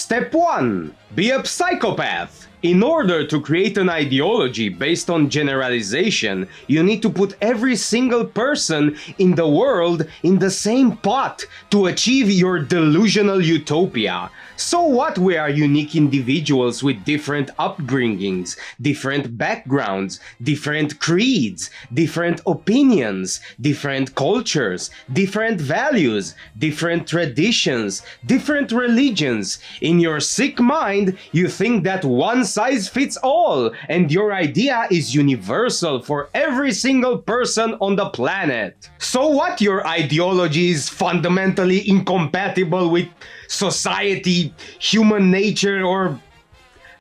Step 1. Be a psychopath. In order to create an ideology based on generalization, you need to put every single person in the world in the same pot to achieve your delusional utopia. So what, we are unique individuals with different upbringings, different backgrounds, different creeds, different opinions, different cultures, different values, different traditions, different religions. In your sick mind, you think that one size fits all, and your idea is universal for every single person on the planet. So what, your ideology is fundamentally incompatible with society, human nature, or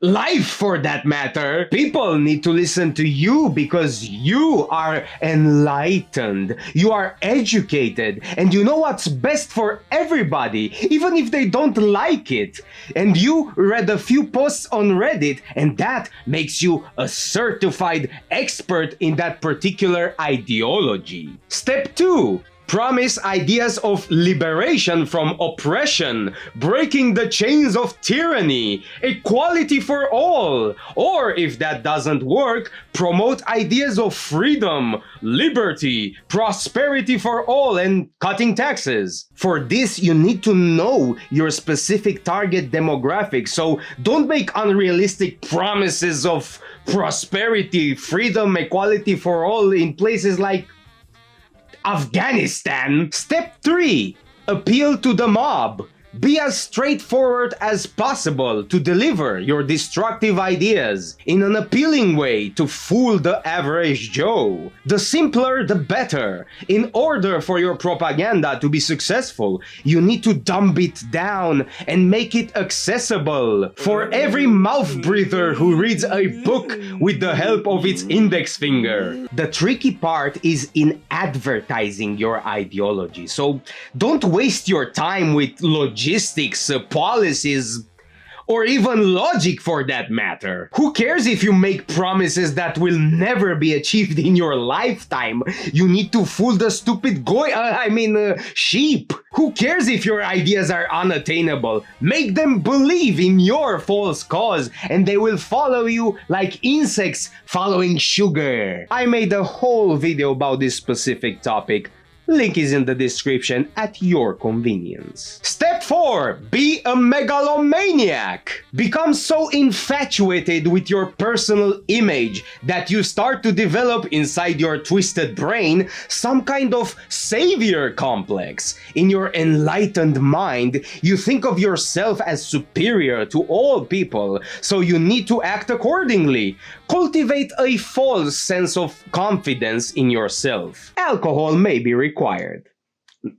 life for that matter? People need to listen to you because you are enlightened, you are educated, and you know what's best for everybody, even if they don't like it. And you read a few posts on Reddit, and that makes you a certified expert in that particular ideology. Step 2. Promise ideas of liberation from oppression, breaking the chains of tyranny, equality for all. Or if that doesn't work, promote ideas of freedom, liberty, prosperity for all, and cutting taxes. For this, you need to know your specific target demographic, so don't make unrealistic promises of prosperity, freedom, equality for all in places like Afghanistan. Step 3. Appeal to the mob. Be as straightforward as possible to deliver your destructive ideas in an appealing way to fool the average Joe. The simpler, the better. In order for your propaganda to be successful, you need to dumb it down and make it accessible for every mouth breather who reads a book with the help of its index finger. The tricky part is in advertising your ideology, so don't waste your time with logistics, policies, or even logic for that matter. Who cares if you make promises that will never be achieved in your lifetime? You need to fool the stupid sheep. Who cares if your ideas are unattainable? Make them believe in your false cause, and they will follow you like insects following sugar. I made a whole video about this specific topic. Link is in the description at your convenience. Step 4. Be a megalomaniac. Become so infatuated with your personal image that you start to develop inside your twisted brain some kind of savior complex. In your enlightened mind, you think of yourself as superior to all people, so you need to act accordingly. Cultivate a false sense of confidence in yourself. Alcohol may be required.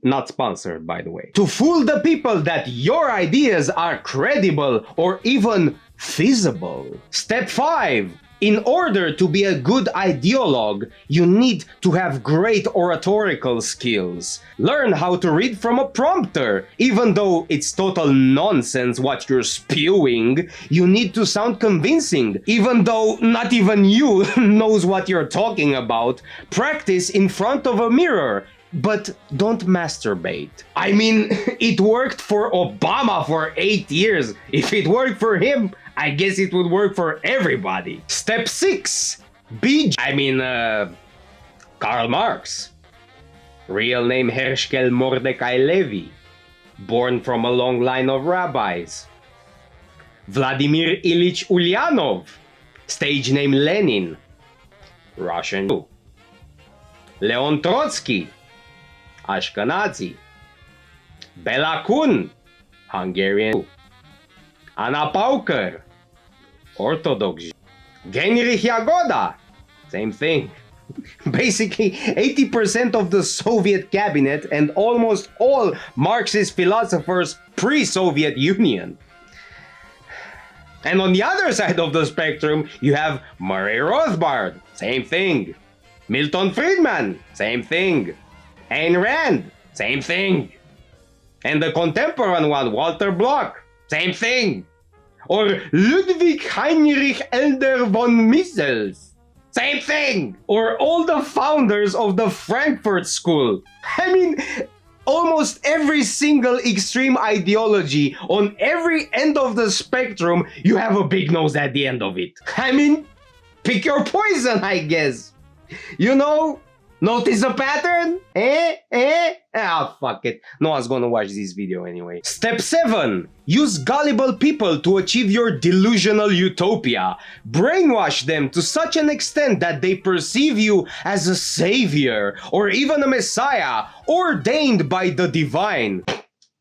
Not sponsored, by the way. To fool the people that your ideas are credible or even feasible. Step 5. In order to be a good ideologue, you need to have great oratorical skills. Learn how to read from a prompter. Even though it's total nonsense what you're spewing, you need to sound convincing. Even though not even you knows what you're talking about, practice in front of a mirror. But don't masturbate. I mean, it worked for Obama for 8 years. If it worked for him, I guess it would work for everybody. Step 6. Karl Marx. Real name Hershkel Mordecai Levy. Born from a long line of rabbis. Vladimir Ilyich Ulyanov. Stage name Lenin. Russian Jew. Leon Trotsky. Ashkenazi. Bela Kun. Hungarian Jew. Anna Pauker. Orthodox Jew. Genrikh Yagoda. Same thing. Basically, 80% of the Soviet cabinet and almost all Marxist philosophers pre-Soviet Union. And on the other side of the spectrum, you have Murray Rothbard. Same thing. Milton Friedman. Same thing. Ayn Rand. Same thing. And the contemporary one, Walter Block. Same thing. Or Ludwig Heinrich Elder von Mises. Same thing. Or all the founders of the Frankfurt School. I mean, almost every single extreme ideology on every end of the spectrum, you have a big nose at the end of it. I mean, pick your poison, I guess. You know? Notice a pattern? Ah, fuck it. No one's gonna watch this video anyway. Step 7. Use gullible people to achieve your delusional utopia. Brainwash them to such an extent that they perceive you as a savior or even a messiah ordained by the divine.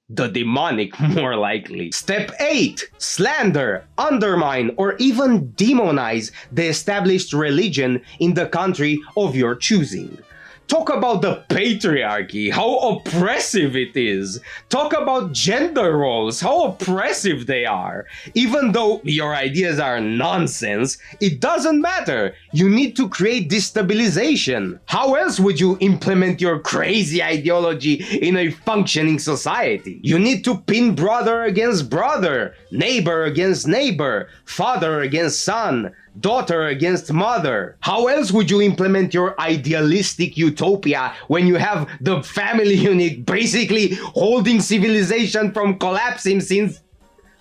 The demonic, more likely. Step 8. Slander, undermine, or even demonize the established religion in the country of your choosing. Talk about the patriarchy, how oppressive it is. Talk about gender roles, how oppressive they are. Even though your ideas are nonsense, it doesn't matter. You need to create destabilization. How else would you implement your crazy ideology in a functioning society? You need to pin brother against brother, neighbor against neighbor, father against son, daughter against mother. How else would you implement your idealistic utopia when you have the family unit basically holding civilization from collapsing since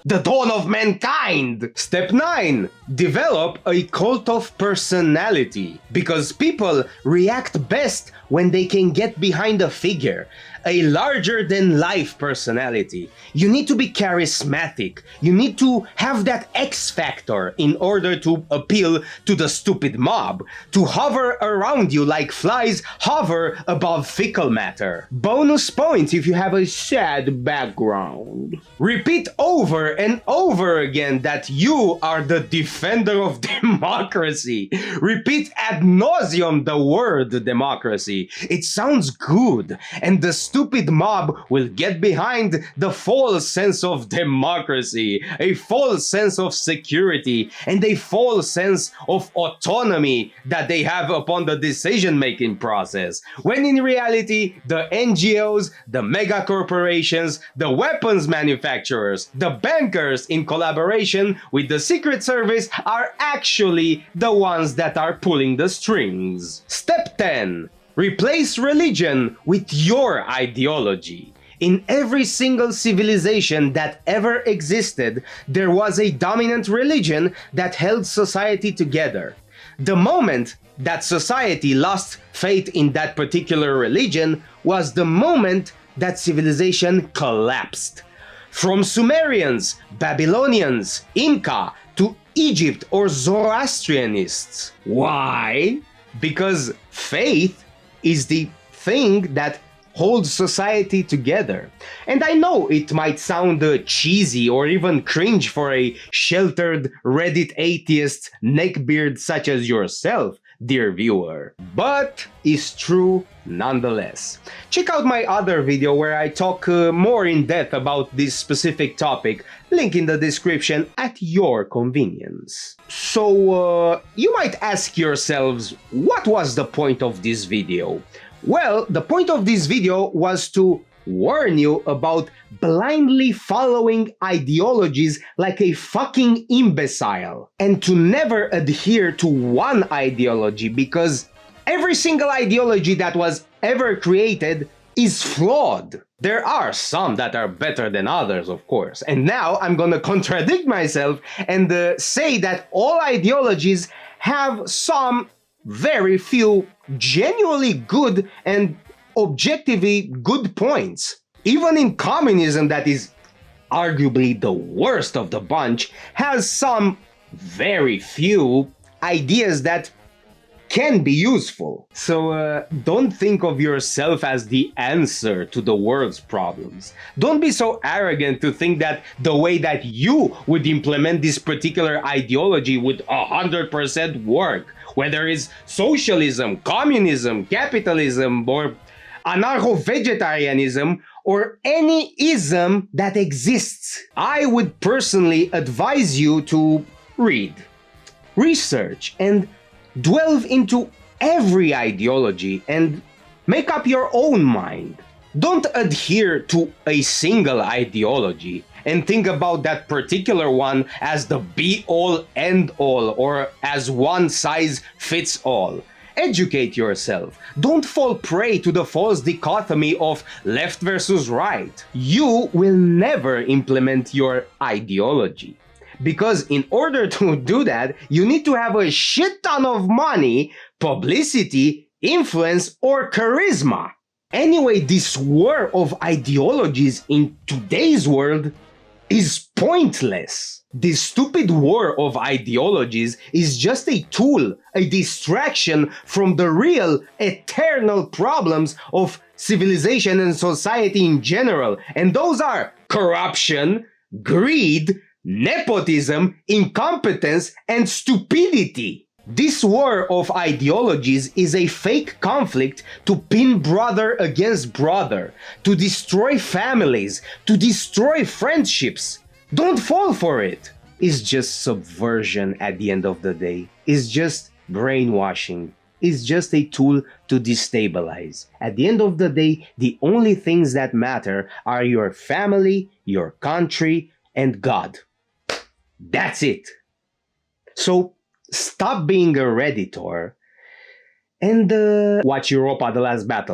the dawn of mankind? Step 9. Develop a cult of personality. Because people react best when they can get behind a figure, a larger-than-life personality. You need to be charismatic. You need to have that X factor in order to appeal to the stupid mob, to hover around you like flies hover above fecal matter. Bonus points if you have a sad background. Repeat over and over again that you are the defender of democracy. Repeat ad nauseum the word democracy. It sounds good, and the stupid mob will get behind the false sense of democracy, a false sense of security, and a false sense of autonomy that they have upon the decision-making process, when in reality, the NGOs, the mega corporations, the weapons manufacturers, the bankers in collaboration with the Secret Service are actually the ones that are pulling the strings. Step 10. Replace religion with your ideology. In every single civilization that ever existed, there was a dominant religion that held society together. The moment that society lost faith in that particular religion was the moment that civilization collapsed. From Sumerians, Babylonians, Inca, to Egypt or Zoroastrianists. Why? Because faith is the thing that holds society together. And I know it might sound cheesy or even cringe for a sheltered Reddit atheist neckbeard such as yourself, dear viewer, but it's true nonetheless. Check out my other video where I talk more in depth about this specific topic, link in the description at your convenience. So, you might ask yourselves, what was the point of this video? Well, the point of this video was to warn you about blindly following ideologies like a fucking imbecile, and to never adhere to one ideology, because every single ideology that was ever created is flawed. There are some that are better than others, of course, and now I'm gonna contradict myself and say that all ideologies have some very few genuinely good and objectively good points. Even in communism, that is arguably the worst of the bunch, has some very few ideas that can be useful. So don't think of yourself as the answer to the world's problems. Don't be so arrogant to think that the way that you would implement this particular ideology would 100% work. Whether it's socialism, communism, capitalism, or anarcho-vegetarianism, or any ism that exists. I would personally advise you to read, research, and delve into every ideology and make up your own mind. Don't adhere to a single ideology and think about that particular one as the be-all, end-all, or as one size fits all. Educate yourself. Don't fall prey to the false dichotomy of left versus right. You will never implement your ideology. Because in order to do that, you need to have a shit ton of money, publicity, influence, or charisma. Anyway, this war of ideologies in today's world is pointless. This stupid war of ideologies is just a tool, a distraction from the real, eternal problems of civilization and society in general. And those are corruption, greed, nepotism, incompetence, and stupidity. This war of ideologies is a fake conflict to pin brother against brother, to destroy families, to destroy friendships. Don't fall for it. It's just subversion at the end of the day. It's just brainwashing. It's just a tool to destabilize. At the end of the day, the only things that matter are your family, your country, and God. That's it. So stop being a Redditor and watch Europa: The Last Battle.